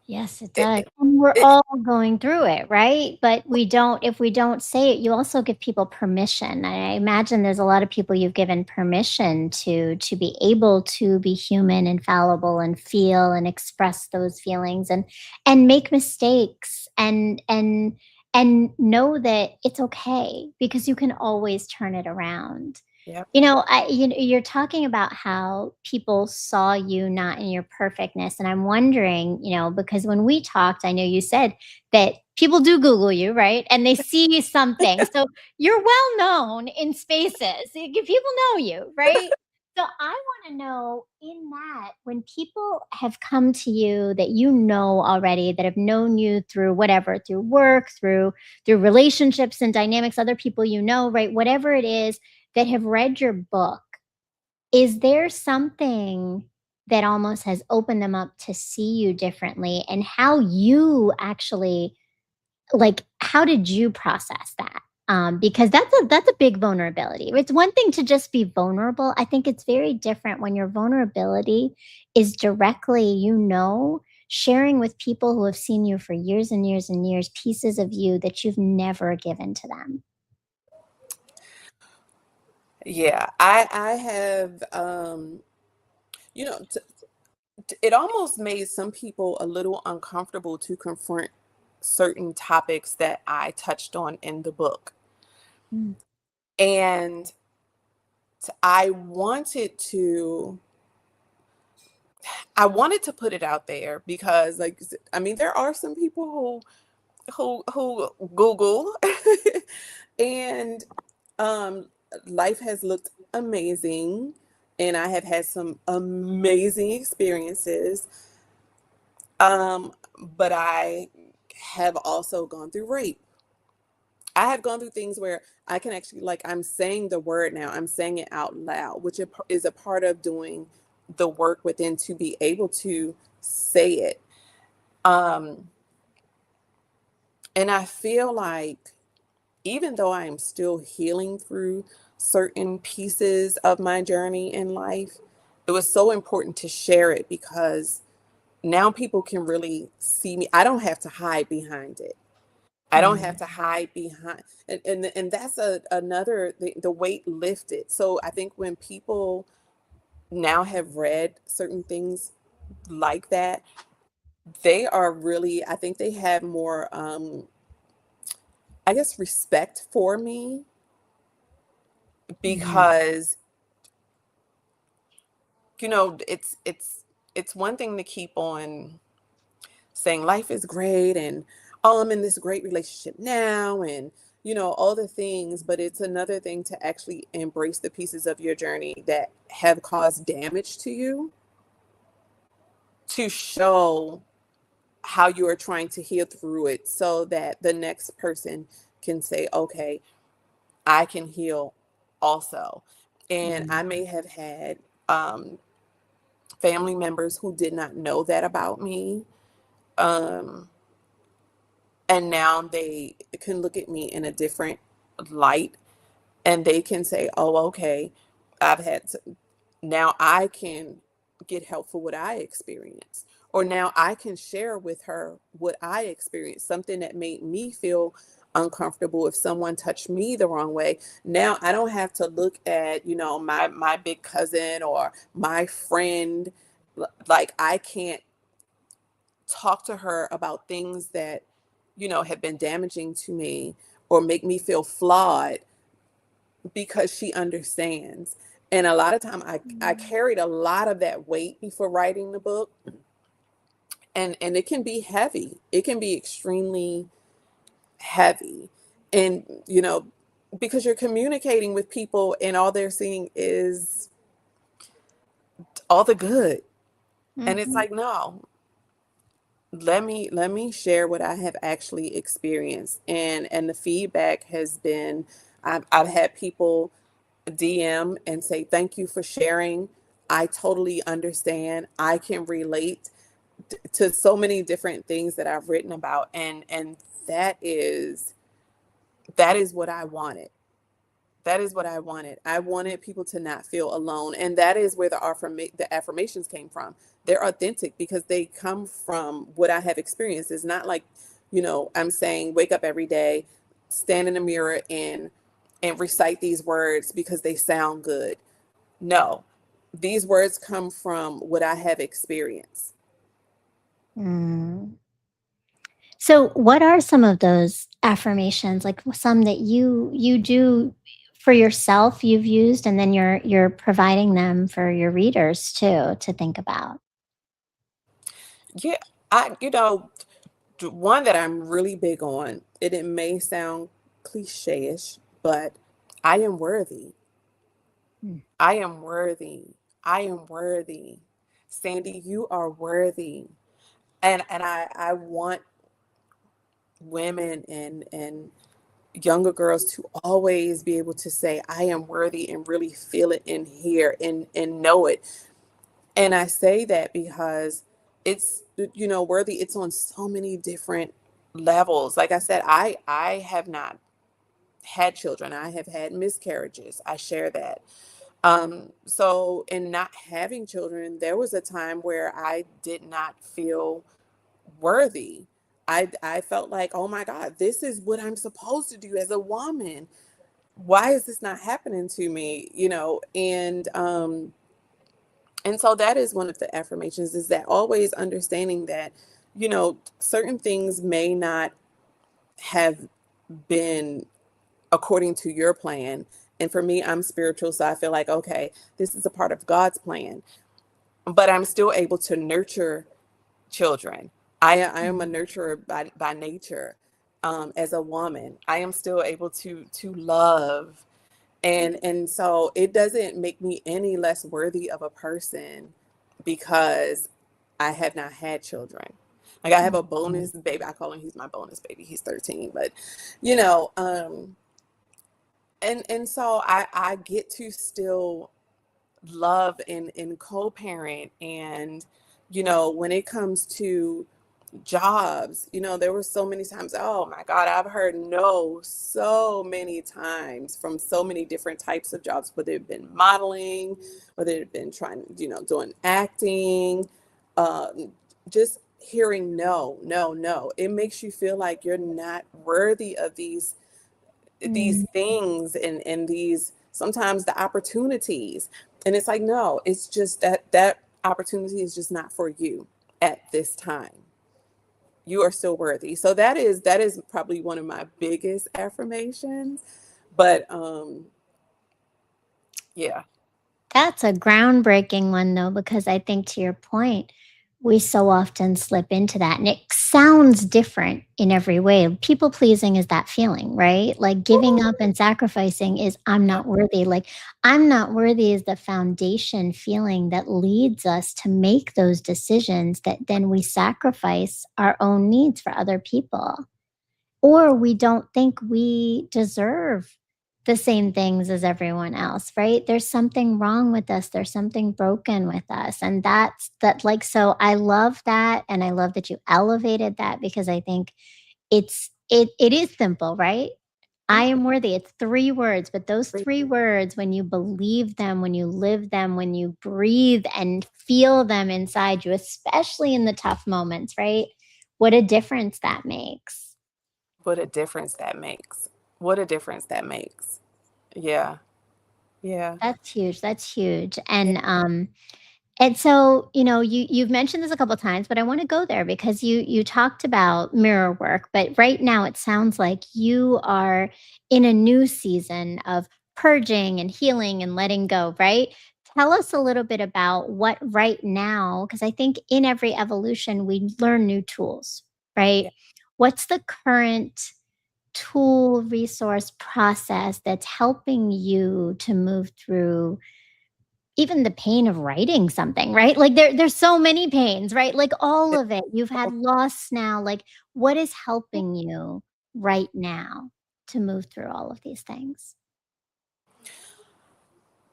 Yes, it It, does. And we're it, all going through it, right? But we don't if we don't say it, you also give people permission. I imagine there's a lot of people you've given permission to be able to be human and fallible and feel and express those feelings and make mistakes and know that it's okay because you can always turn it around. yep. You're talking about how people saw you not in your perfectness, and I'm wondering, because when we talked, I know you said that people do Google you, right? And they see something. So you're well known in spaces. People know you, right? So I want to know, in that, when people have come to you that you know already, that have known you through whatever, through work, through relationships and dynamics, other people right? Whatever it is, that have read your book, is there something that almost has opened them up to see you differently, and how you actually, like, how did you process that? Because that's a big vulnerability. It's one thing to just be vulnerable. I think it's very different when your vulnerability is directly, sharing with people who have seen you for years and years and years, pieces of you that you've never given to them. Yeah, I have you know t- it almost made some people a little uncomfortable to confront certain topics that I touched on in the book. Mm. And I wanted to put it out there, because, like, I mean, there are some people who Google and um life has looked amazing, and I have had some amazing experiences. Um, but I have also gone through rape. I have gone through things where I can actually, like, I'm saying the word now, I'm saying it out loud, which is a part of doing the work within to be able to say it. Um, and I feel like even though I am still healing through certain pieces of my journey in life, it was so important to share it because now people can really see me. I don't have to hide behind it. I don't have Mm, to hide behind, and that's another the weight lifted. So I think when people now have read certain things like that, they are really, I think they have more, I guess, respect for me mhm, because it's one thing to keep on saying life is great and oh, I'm in this great relationship now and all the things, but it's another thing to actually embrace the pieces of your journey that have caused damage to you, to show how you are trying to heal through it so that the next person can say, okay, I can heal also. And I mm, may have had um, family members who did not know that about me. Um, and now they can look at me in a different light and they can say, oh, okay, I've had to, now I can get help for what I experienced. Or now I can share with her what I experienced, something that made me feel uncomfortable if someone touched me the wrong way. Now I don't have to look at, my big cousin or my friend. Like I can't talk to her about things that, have been damaging to me or make me feel flawed because she understands. And a lot of time I mm, carried a lot of that weight before writing the book. And it can be heavy. It can be extremely heavy. And, because you're communicating with people and all they're seeing is all the good. And it's mhm, like, no, let me share what I have actually experienced. And the feedback has been, I've had people DM and say, thank you for sharing. I totally understand. I can relate to so many different things that I've written about. And that is that is what I wanted. That is what I wanted. I wanted people to not feel alone. And that is where the affirmations came from. They're authentic because they come from what I have experienced. It's not like, I'm saying wake up every day, stand in the mirror and recite these words because they sound good. No, these words come from what I have experienced. mm. So, what are some of those affirmations, like some that you do for yourself, you've used, and then you're providing them for your readers too to think about? Yeah, one that I'm really big on, and it may sound cliche-ish, but I am worthy. Mm, I am worthy. I am worthy. Sandy, you are worthy. And I want women and younger girls to always be able to say, I am worthy and really feel it in here and know it. And I say that because it's, worthy, it's on so many different levels. Like I said, I have not had children. I have had miscarriages. I share that. So in not having children, there was a time where I did not feel worthy. I felt like, oh my God, this is what I'm supposed to do as a woman. Why is this not happening to me? And so that is one of the affirmations, is that always understanding that, certain things may not have been according to your plan. And for me, I'm spiritual, so I feel like, okay, this is a part of God's plan, but I'm still able to nurture children. I am a mm, nurturer by nature. As a woman, I am still able to love, and so it doesn't make me any less worthy of a person because I have not had children. Like I have a Mhm. bonus baby. I call him, he's my bonus baby. He's 13, but you know, and so I get to still love and co-parent. And you know, when it comes to jobs, you know, there were so many times, oh my God, I've heard no so many times from so many different types of jobs, whether it been modeling, whether it been trying, you know, doing acting, just hearing no, no, no. It makes you feel like you're not worthy of these Mm. things and these sometimes the opportunities. And it's like, no, it's just that opportunity is just not for you at this time. You are still worthy. So that is probably one of my biggest affirmations. But yeah. That's a groundbreaking one, though, because I think to your point, we so often slip into that. And it sounds different in every way. People pleasing is that feeling, right? Like giving up and sacrificing is I'm Yep. not worthy. Like I'm not worthy is the foundation feeling that leads us to make those decisions that then we sacrifice our own needs for other people. Or we don't think we deserve the same things as everyone else, right? There's something wrong with us, there's something broken with us, and that's that like, so I love that, and I love that you elevated that because I think it is simple, right? I Yeah. am worthy, it's 3 words, but those 3 words, when you believe them, when you live them, when you breathe and feel them inside you, especially in the tough moments, right? What a difference that makes. What a difference that makes. What a difference that makes. Yeah. Yeah. That's huge, that's huge, Yeah. and so, you know, you've mentioned this a couple times, but I wanna go there because you talked about mirror work, but right now it sounds like you are in a new season of purging and healing and letting go, right? Tell us a little bit about what right now, because I think in every evolution, we learn new tools, right? Yeah. What's the current tool, resource, process that's helping you to move through even the pain of writing something, right? Like there's so many pains, right? Like all of it. You've had loss now. Like what is helping you right now to move through all of these things?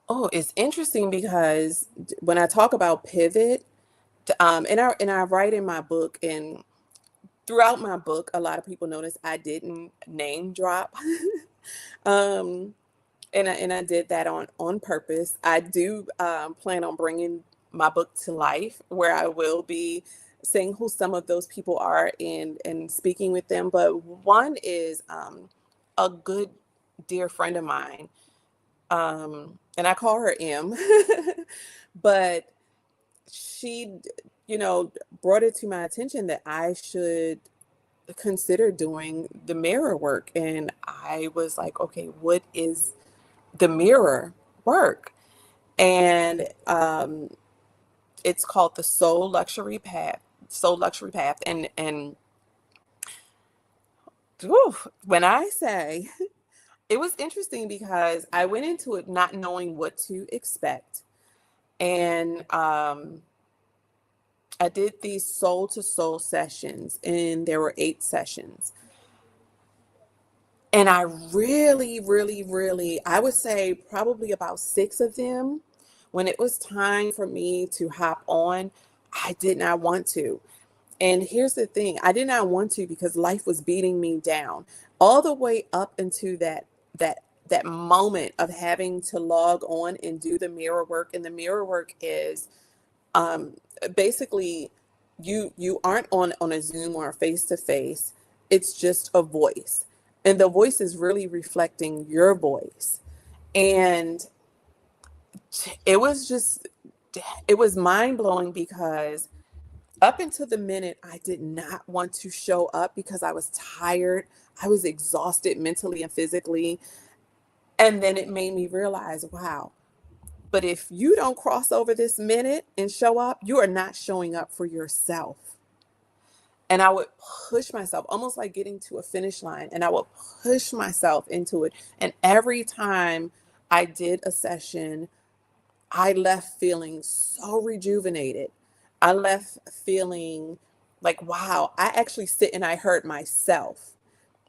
Oh, it's interesting because when I talk about pivot, and I write in my book, and throughout my book, a lot of people notice I didn't name drop. um, and I did that on purpose. I do plan on bringing my book to life, where I will be saying who some of those people are and speaking with them. But one is a good dear friend of mine, and I call her M, but she, you know, brought it to my attention that I should consider doing the mirror work. And I was like, okay, what is the mirror work? And it's called the Soul Luxury Path. And whew, when I say it was interesting because I went into it not knowing what to expect. And I did these soul to soul sessions, and there were 8 sessions. And I really, really, really, I would say probably about 6 of them, when it was time for me to hop on, I did not want to. And here's the thing, I did not want to because life was beating me down all the way up into that that moment of having to log on and do the mirror work. And the mirror work is um basically you aren't on a Zoom or a face to face. It's just a voice, and the voice is really reflecting your voice. And it was just it was mind blowing because up until the minute I did not want to show up because I was tired, I was exhausted mentally and physically. And then it made me realize, wow, but if you don't cross over this minute and show up, you are not showing up for yourself. And I would push myself, almost like getting to a finish line, and I would push myself into it. And every time I did a session, I left feeling so rejuvenated. I left feeling like, wow, I actually sit and I heard myself,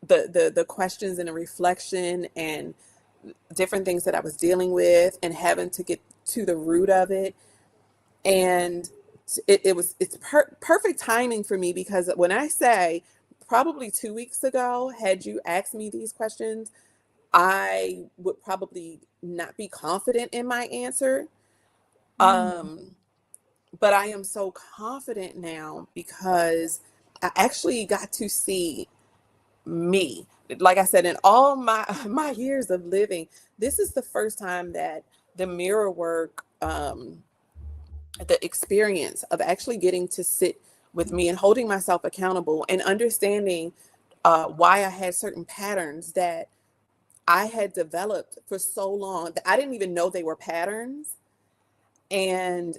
the questions and the reflection and different things that I was dealing with and having to get to the root of it. And it's perfect timing for me, because when I say probably 2 weeks ago, had you asked me these questions, I would probably not be confident in my answer. Mm. But I am so confident now because I actually got to see me. Like I said, in all my my years of living, this is the first time that the mirror work, the experience of actually getting to sit with me and holding myself accountable and understanding why I had certain patterns that I had developed for so long that I didn't even know they were patterns. And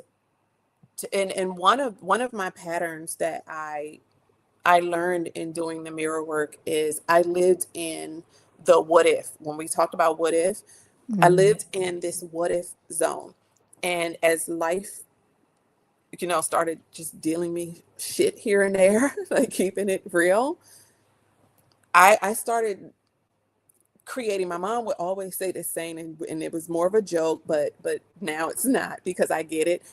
and one of my patterns that I learned in doing the mirror work is I lived in the what if. When we talked about what if, I Mm. lived in this what if zone. And as life, started just dealing me shit here and there, like keeping it real, I started creating. My mom would always say this saying, and it was more of a joke, but now it's not, because I get it.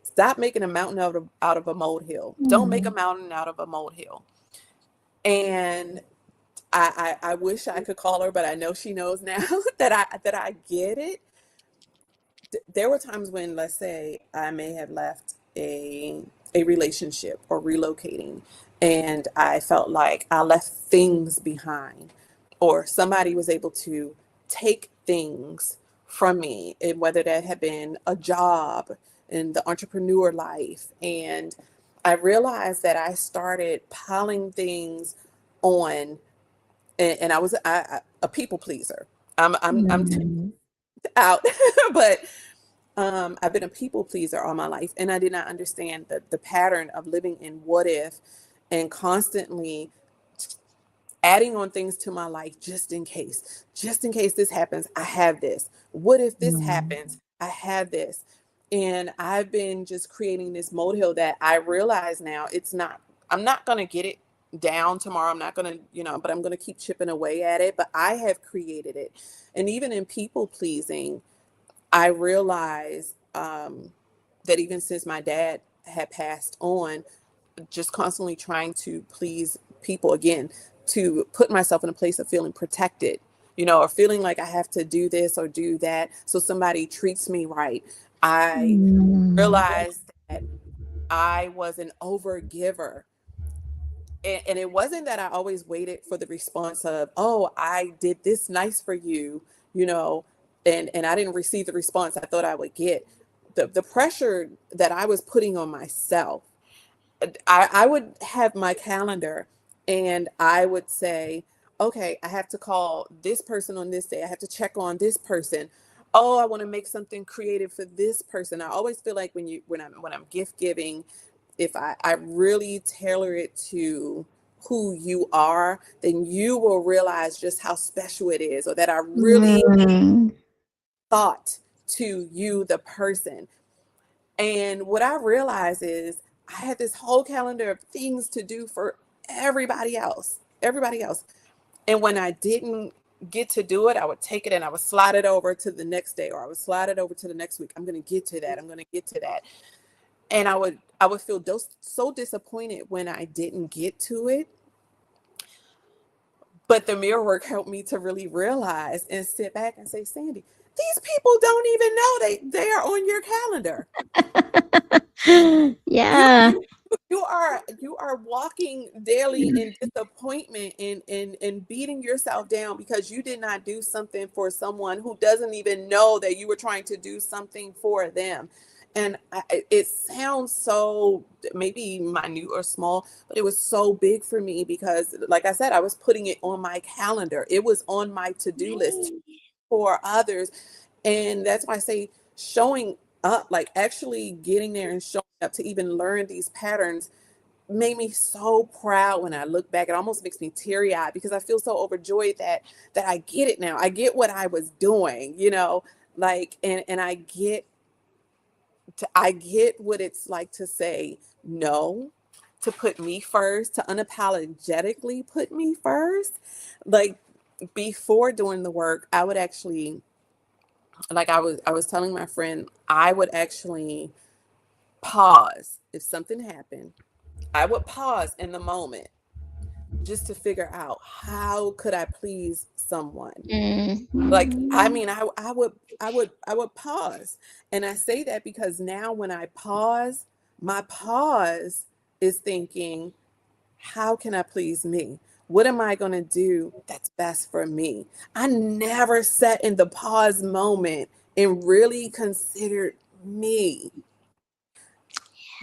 Stop making a mountain out of a molehill. Don't make a Mm. mountain out of a molehill. And I wish I could call her, but I know she knows now that I get it. There were times when, let's say, I may have left a relationship or relocating, and I felt like I left things behind, or somebody was able to take things from me, and whether that had been a job in the entrepreneur life. And I realized that I started piling things on, and I was a people pleaser. I'm Mm. out, but I've been a people pleaser all my life, and I did not understand the pattern of living in what if, and constantly adding on things to my life just in case this happens, I have this. What if this Mm. happens? I have this. And I've been just creating this molehill that I realize now I'm not going to get it down tomorrow. I'm not going to, but I'm going to keep chipping away at it. But I have created it. And even in people pleasing, I realized that even since my dad had passed on, just constantly trying to please people again, to put myself in a place of feeling protected, or feeling like I have to do this or do that so somebody treats me right. I Mm. realized that I was an overgiver. And it wasn't that I always waited for the response of, oh, I did this nice for you, you know, and I didn't receive the response I thought I would get. The pressure that I was putting on myself, I would have my calendar and I would say, okay, I have to call this person on this day. I have to check on this person. Oh, I want to make something creative for this person. I always feel like when I'm gift giving, if I really tailor it to who you are, then you will realize just how special it is, or that I really Mm. thought to you, the person. And what I realized is I had this whole calendar of things to do for everybody else. And when I didn't get to do it, I would take it and I would slide it over to the next day, or I would slide it over to the next week. I'm going to get to that. I'm going to get to that. And I would feel so disappointed when I didn't get to it. But the mirror work helped me to really realize and sit back and say, Sandy, these people don't even know they are on your calendar. You Yeah. you you are walking daily in disappointment and beating yourself down because you did not do something for someone who doesn't even know that you were trying to do something for them. And it sounds so maybe minute or small, but it was so big for me because, like I said, I was putting it on my calendar. It was on my to-do list Right. for others. And that's why I say showing up, like actually getting there and showing up to even learn these patterns, made me so proud. When I look back, it almost makes me teary-eyed because I feel so overjoyed that I get it now. I get what I was doing, like, and I get what it's like to say no, to put me first, to unapologetically put me first. Like before doing the work, I would actually, like I was telling my friend, I would actually pause if something happened. I would pause in the moment just to figure out how could I please someone. Like, I Mhm. mean, I would pause. And I say that because now when I pause, my pause is thinking, how can I please me? What am I going to do that's best for me? I never sat in the pause moment and really considered me.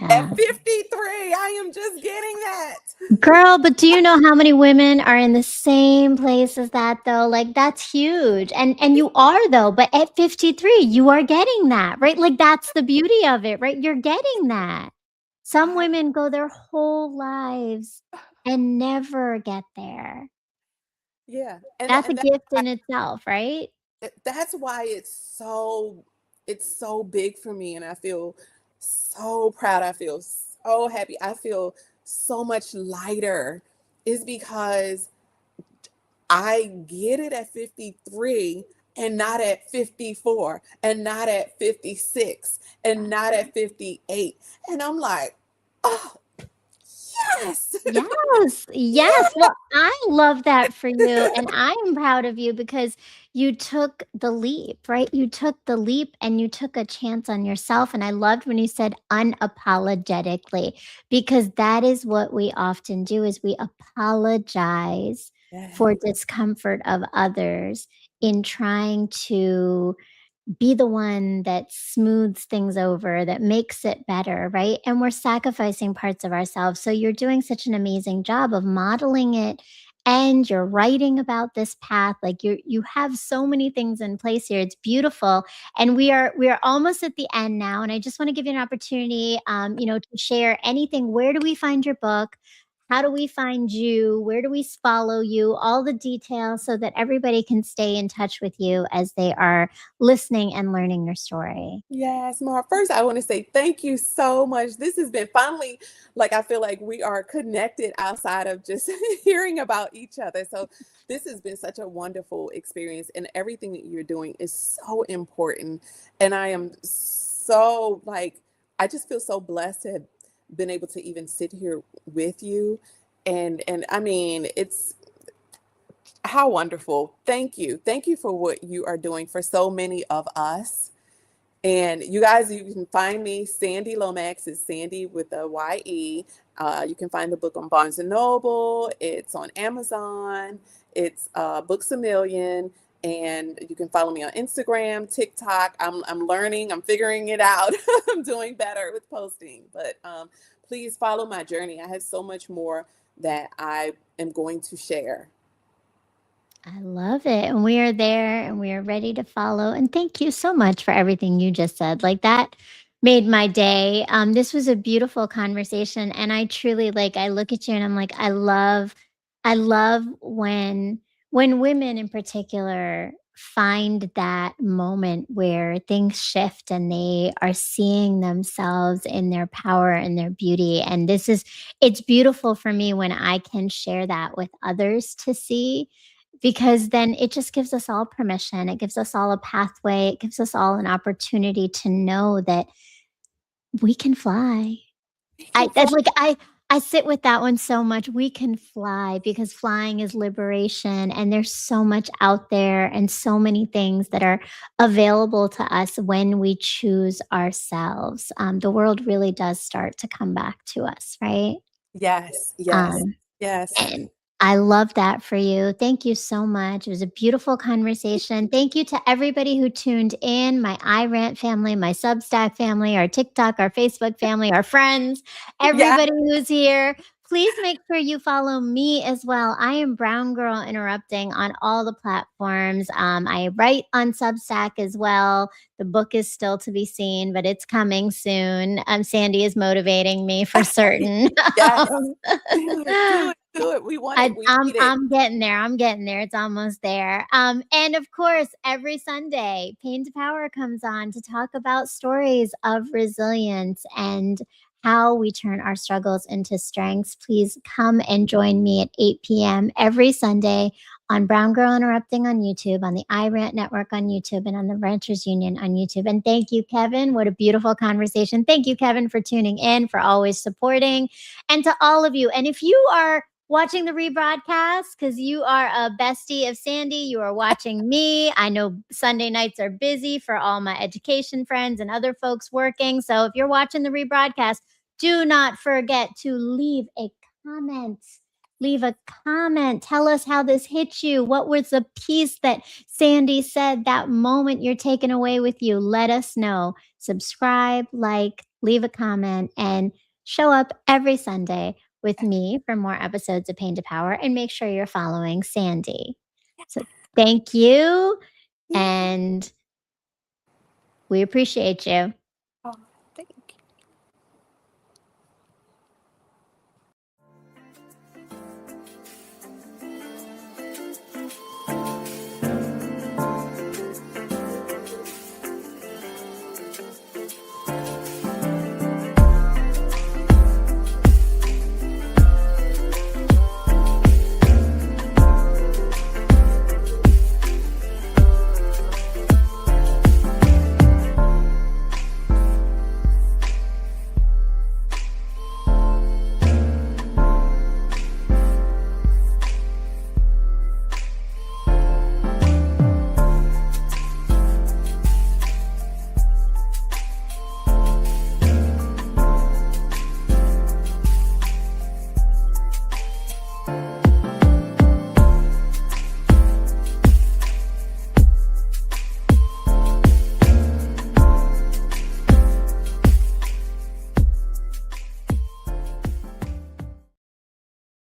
At Yeah. 53, I am just getting that. Girl, but do you know how many women are in the same place as that though? Like that's huge. And you are though, but at 53, you are getting that, right? Like that's the beauty of it, right? You're getting that. Some I, women go their whole lives and never get there. yeah. And That's a and gift in itself, right? that's why it's so big for me, and I feel so proud. I feel so happy. I feel so much lighter is because I get it at 53 and not at 54 and not at 56 and not at 58. And I'm like, oh, yes. Yes, yes. Yeah. Well, I love that for you, and I am proud of you because you took the leap, right? You took the leap and you took a chance on yourself. And I loved when you said unapologetically, because that is what we often do is we apologize Yeah. for discomfort of others in trying to be the one that smooths things over, that makes it better, right? And we're sacrificing parts of ourselves. So you're doing such an amazing job of modeling it and you're writing about this path. Like you have so many things in place here. It's beautiful. And we are almost at the end now. And I just want to give you an opportunity to share anything. Where do we find your book? How do we find you? Where do we follow you? All the details so that everybody can stay in touch with you as they are listening and learning your story. Yes, Mar. First, I want to say thank you so much. This has been finally, like, I feel like we are connected outside of just hearing about each other. So, this has been such a wonderful experience, and everything that you're doing is so important. And I am so, like, I just feel so blessed to have been able to even sit here with you. And I mean, it's how wonderful. Thank you. Thank you for what you are doing for so many of us. And you guys, you can find me, Sandye Lomax. Is Sandye with a Y-E. You can find the book on Barnes& and Noble. It's on Amazon. It's Books a Million. And you can follow me on Instagram, TikTok. I'm learning. I'm figuring it out. I'm doing better with posting. But please follow my journey. I have so much more that I am going to share. I love it. And we are there and we are ready to follow. And thank you so much for everything you just said. Like that made my day. This was a beautiful conversation. And I truly I look at you and I'm like, I love when women in particular find that moment where things shift and they are seeing themselves in their power and their beauty. And it's beautiful for me when I can share that with others to see because then it just gives us all permission. It gives us all a pathway. It gives us all an opportunity to know that we can fly. We I can fly. that's like I sit with that one so much. We can fly because flying is liberation and there's so much out there and so many things that are available to us when we choose ourselves. The world really does start to come back to us, right? Yes, yes, Um, yes. And I love that for you. Thank you so much. It was a beautiful conversation. Thank you to everybody who tuned in, my iRant family, my Substack family, our TikTok, our Facebook family, our friends, Yeah. everybody who's here. Please make sure you follow me as well. I am Brown Girl Interrupting on all the platforms. I write on Substack as well. The book is still to be seen, but it's coming soon. Sandye is motivating me for certain. Yes. Do it, do it, do it. We want I it. We I'm need it. I'm getting there. I'm getting there. It's almost there. And of course, every Sunday, Pain to Power comes on to talk about stories of resilience and how we turn our struggles into strengths. Please come and join me at 8 p.m. every Sunday on Brown Girl Interrupting on YouTube, on the iRant Network on YouTube, and on the Ranchers Union on YouTube. And thank you, Kevin. What a beautiful conversation. Thank you, Kevin, for tuning in, for always supporting, and to all of you. And if you are watching the rebroadcast because you are a bestie of Sandye, you are watching me. I know Sunday nights are busy for all my education friends and other folks working. So if you're watching the rebroadcast, do not forget to leave a comment. Leave a comment. Tell us how this hit you. What was the piece that Sandye said that moment you're taking away with you? Let us know. Subscribe, like, leave a comment, and show up every Sunday with me for more episodes of Pain to Power. And make sure you're following Sandye. So thank you. And we appreciate you.